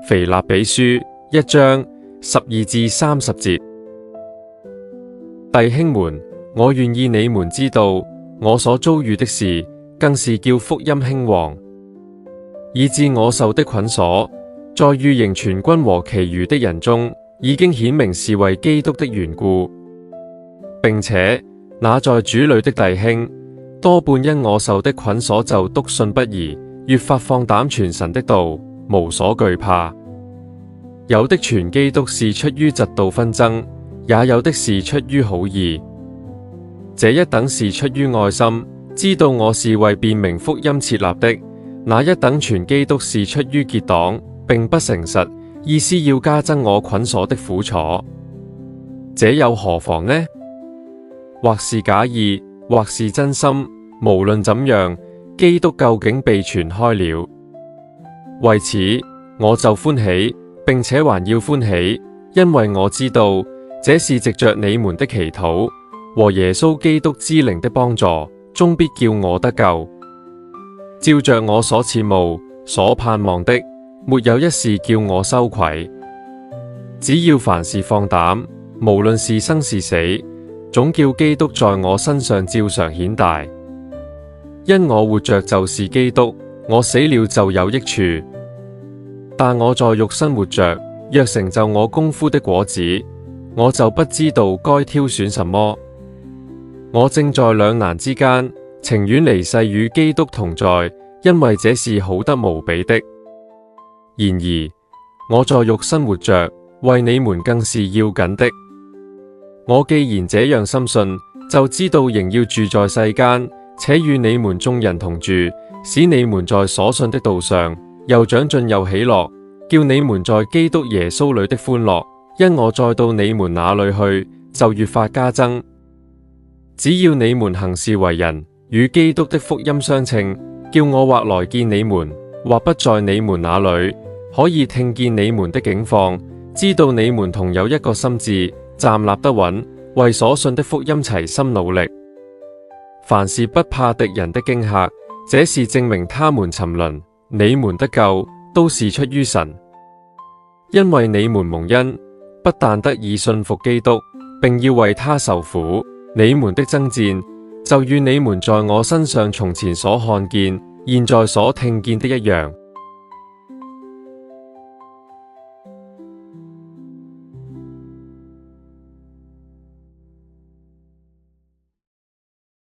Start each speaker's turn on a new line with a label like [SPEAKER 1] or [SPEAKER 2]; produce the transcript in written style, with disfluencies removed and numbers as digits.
[SPEAKER 1] 腓立比書1章12至30節。弟兄們，我願意你們知道，我所遭遇的事，更是叫福音興旺，以致我受的捆鎖，在御營全軍和其餘的人中，已經顯明是為基督的緣故，並且那在主裏的弟兄，多半因我受的捆鎖就篤信不疑，越發放膽傳神的道，無所懼怕。有的傳基督是出於嫉妒紛爭，也有的是出於好意。這一等是出於愛心，知道我是為辨明福音設立的；那一等傳基督是出於結黨，並不誠實，意思要加增我捆鎖的苦楚。這又何妨呢？或是假意，或是真心，無論怎樣，基督究竟被傳開了。為此，我就歡喜，並且還要歡喜，因為我知道這是藉着你們的祈禱和耶穌基督之靈的幫助，終必叫我得救。照着我所切慕、所盼望的，沒有一事叫我羞愧。只要凡事放膽，無論是生是死，總叫基督在我身上照常顯大。因我活着就是基督，我死了就有益處。但我在肉身活着，若成就我功夫的果子，我就不知道該挑選什麼。我正在兩難之間，情願離世與基督同在，因為這是好得無比的。然而，我在肉身活着，為你們更是要緊的。我既然這樣深信，就知道仍要住在世間，且與你們眾人同住，使你們在所信的道上又長進又喜樂，叫你們在基督耶穌裏的歡樂，因我再到你們那裏去，就越發加增。只要你們行事為人與基督的福音相稱，叫我或來見你們，或不在你們那裏，可以聽見你們的境況，知道你們同有一個心志，站立得穩，為所信的福音齊心努力。凡事不怕敵人的驚嚇，這是證明他們沉淪，你們得救都是出於神。因為你們蒙恩，不但得以信服基督，並要為他受苦。你們的爭戰，就與你們在我身上從前所看見、現在所聽見的一樣。